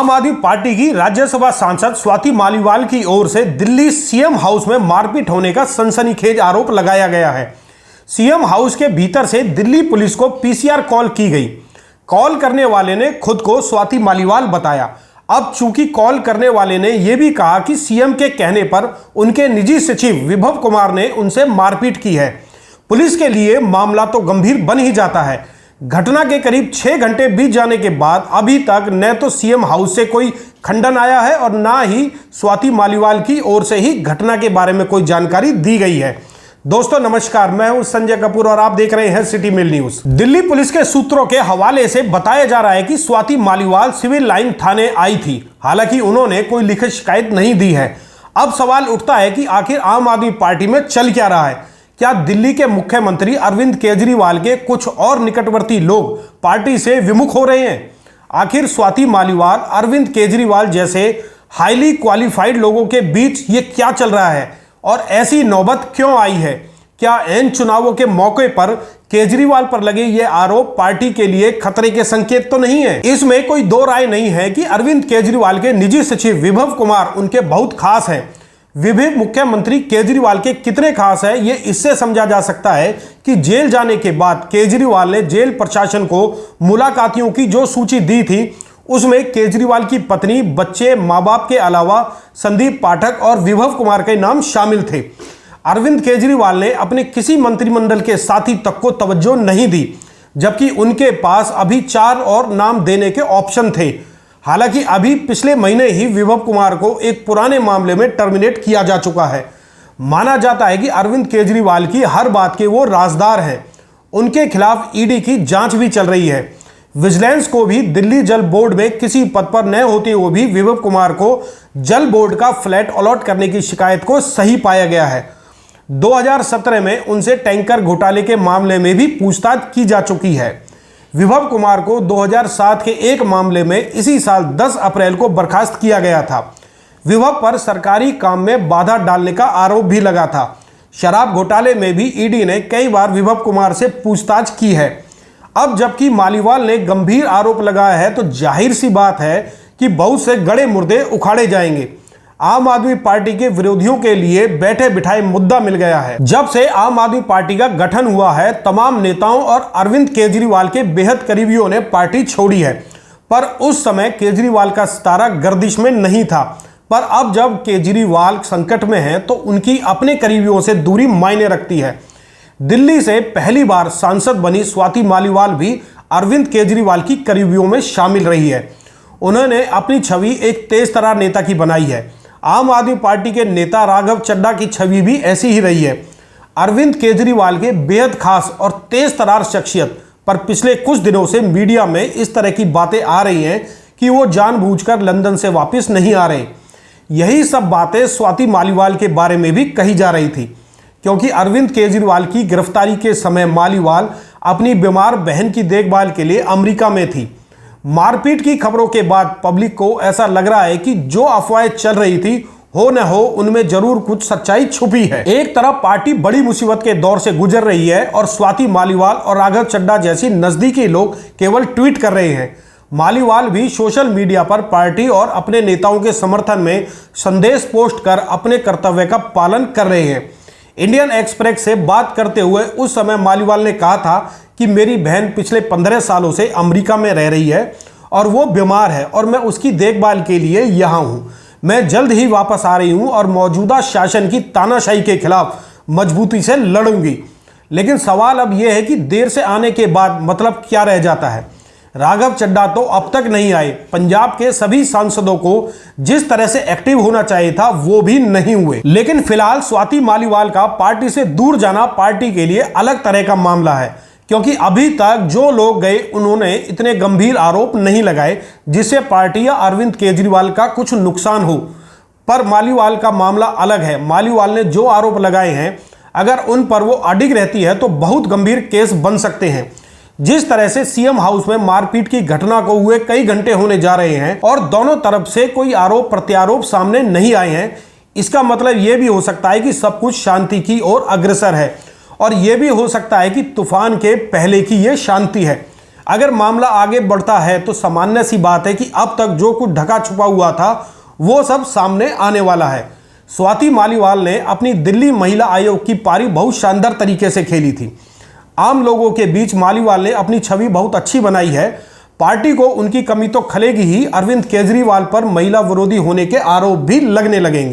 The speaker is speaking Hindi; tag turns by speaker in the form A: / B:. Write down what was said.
A: आम आदमी पार्टी की राज्यसभा सांसद स्वाति मालीवाल की ओर से दिल्ली सीएम हाउस में मारपीट होने का सनसनीखेज आरोप लगाया गया है। सीएम हाउस के भीतर से दिल्ली पुलिस को पीसीआर कॉल की गई। कॉल करने वाले ने खुद को स्वाति मालीवाल बताया। अब चूंकि कॉल करने वाले ने यह भी कहा कि सीएम के कहने पर उनके निजी सचिव विभव कुमार ने उनसे मारपीट की है। पुलिस के लिए मामला तो गंभीर बन ही जाता है। घटना के करीब 6 घंटे बीत जाने के बाद अभी तक न तो सीएम हाउस से कोई खंडन आया है और ना ही स्वाति मालीवाल की ओर से ही घटना के बारे में कोई जानकारी दी गई है। दोस्तों नमस्कार, मैं हूं संजय कपूर और आप देख रहे हैं city mail news. Delhi police के सूत्रों के हवाले से बताया जा रहा है कि स्वाति मालीवाल सिविल लाइन थाने आई थी। हालांकि उन्होंने कोई लिखित शिकायत नहीं दी है। अब सवाल उठता है कि आखिर आम आदमी पार्टी में चल क्या रहा है। क्या दिल्ली के मुख्यमंत्री अरविंद केजरीवाल के कुछ और निकटवर्ती लोग पार्टी से विमुख हो रहे हैं? आखिर स्वाति मालीवाल, अरविंद केजरीवाल जैसे हाईली क्वालिफाइड लोगों के बीच ये क्या चल रहा है और ऐसी नौबत क्यों आई है? क्या इन चुनावों के मौके पर केजरीवाल पर लगे ये आरोप पार्टी के लिए खतरे के संकेत तो नहीं है? इसमें कोई दो राय नहीं है कि अरविंद केजरीवाल के निजी सचिव विभव कुमार उनके बहुत खास हैं। विभव मुख्यमंत्री केजरीवाल के कितने खास है ये इससे समझा जा सकता है कि जेल जाने के बाद केजरीवाल ने जेल प्रशासन को मुलाकातियों की जो सूची दी थी उसमें केजरीवाल की पत्नी, बच्चे, माँ बाप के अलावा संदीप पाठक और विभव कुमार के नाम शामिल थे। अरविंद केजरीवाल ने अपने किसी मंत्रिमंडल के साथी तक को तवज्जो नहीं दी, जबकि उनके पास अभी 4 और नाम देने के ऑप्शन थे। हालांकि अभी पिछले महीने ही विभव कुमार को एक पुराने मामले में टर्मिनेट किया जा चुका है। माना जाता है कि अरविंद केजरीवाल की हर बात के वो राजदार हैं। उनके खिलाफ ईडी की जांच भी चल रही है। विजिलेंस को भी दिल्ली जल बोर्ड में किसी पद पर न होते हुए भी विभव कुमार को जल बोर्ड का फ्लैट अलॉट करने की शिकायत को सही पाया गया है। 2017 में उनसे टैंकर घोटाले के मामले में भी पूछताछ की जा चुकी है। विभव कुमार को 2007 के एक मामले में इसी साल 10 अप्रैल को बर्खास्त किया गया था। विभव पर सरकारी काम में बाधा डालने का आरोप भी लगा था। शराब घोटाले में भी ईडी ने कई बार विभव कुमार से पूछताछ की है। अब जबकि मालीवाल ने गंभीर आरोप लगाया है तो जाहिर सी बात है कि बहुत से गड़े मुर्दे उखाड़े जाएंगे। आम आदमी पार्टी के विरोधियों के लिए बैठे बिठाए मुद्दा मिल गया है। जब से आम आदमी पार्टी का गठन हुआ है, तमाम नेताओं और अरविंद केजरीवाल के बेहद करीबियों ने पार्टी छोड़ी है, पर उस समय केजरीवाल का सितारा गर्दिश में नहीं था। पर अब जब केजरीवाल संकट में है तो उनकी अपने करीबियों से दूरी मायने रखती है। दिल्ली से पहली बार सांसद बनी स्वाति मालीवाल भी अरविंद केजरीवाल की करीबियों में शामिल रही है। उन्होंने अपनी छवि एक तेज तर्रार नेता की बनाई है। आम आदमी पार्टी के नेता राघव चड्ढा की छवि भी ऐसी ही रही है। अरविंद केजरीवाल के बेहद खास और तेज तर्रार शख्सियत पर पिछले कुछ दिनों से मीडिया में इस तरह की बातें आ रही हैं कि वो जानबूझकर लंदन से वापस नहीं आ रहे। यही सब बातें स्वाति मालीवाल के बारे में भी कही जा रही थी, क्योंकि अरविंद केजरीवाल की गिरफ्तारी के समय मालीवाल अपनी बीमार बहन की देखभाल के लिए अमेरिका में थी। मारपीट की खबरों के बाद पब्लिक को ऐसा लग रहा है कि जो अफवाहें चल रही थी हो न हो उनमें जरूर कुछ सच्चाई छुपी है। एक तरफ पार्टी बड़ी मुसीबत के दौर से गुजर रही है और स्वाति मालीवाल और राघव चड्ढा जैसी नजदीकी लोग केवल ट्वीट कर रहे हैं। मालीवाल भी सोशल मीडिया पर पार्टी और अपने नेताओं के समर्थन में संदेश पोस्ट कर अपने कर्तव्य का पालन कर रहे हैं। इंडियन एक्सप्रेस से बात करते हुए उस समय मालीवाल ने कहा था कि मेरी बहन पिछले 15 सालों से अमेरिका में रह रही है और वो बीमार है और मैं उसकी देखभाल के लिए यहाँ हूँ। मैं जल्द ही वापस आ रही हूँ और मौजूदा शासन की तानाशाही के खिलाफ मजबूती से लड़ूंगी। लेकिन सवाल अब यह है कि देर से आने के बाद मतलब क्या रह जाता है? राघव चड्ढा तो अब तक नहीं आए। पंजाब के सभी सांसदों को जिस तरह से एक्टिव होना चाहिए था वो भी नहीं हुए। लेकिन फिलहाल स्वाति मालीवाल का पार्टी से दूर जाना पार्टी के लिए अलग तरह का मामला है, क्योंकि अभी तक जो लोग गए उन्होंने इतने गंभीर आरोप नहीं लगाए जिससे पार्टी या अरविंद केजरीवाल का कुछ नुकसान हो। पर मालीवाल का मामला अलग है। मालीवाल ने जो आरोप लगाए हैं अगर उन पर वो अडिग रहती है तो बहुत गंभीर केस बन सकते हैं। जिस तरह से सीएम हाउस में मारपीट की घटना को हुए कई घंटे होने जा रहे हैं और दोनों तरफ से कोई आरोप प्रत्यारोप सामने नहीं आए हैं, इसका मतलब यह भी हो सकता है कि सब कुछ शांति की ओर अग्रसर है और यह भी हो सकता है कि तूफान के पहले की यह शांति है। अगर मामला आगे बढ़ता है तो सामान्य सी बात है कि अब तक जो कुछ ढका छुपा हुआ था वो सब सामने आने वाला है। स्वाति मालीवाल ने अपनी दिल्ली महिला आयोग की पारी बहुत शानदार तरीके से खेली थी। आम लोगों के बीच मालीवाल ने अपनी छवि बहुत अच्छी बनाई है। पार्टी को उनकी कमी तो खलेगी ही, अरविंद केजरीवाल पर महिला विरोधी होने के आरोप भी लगने लगेंगे।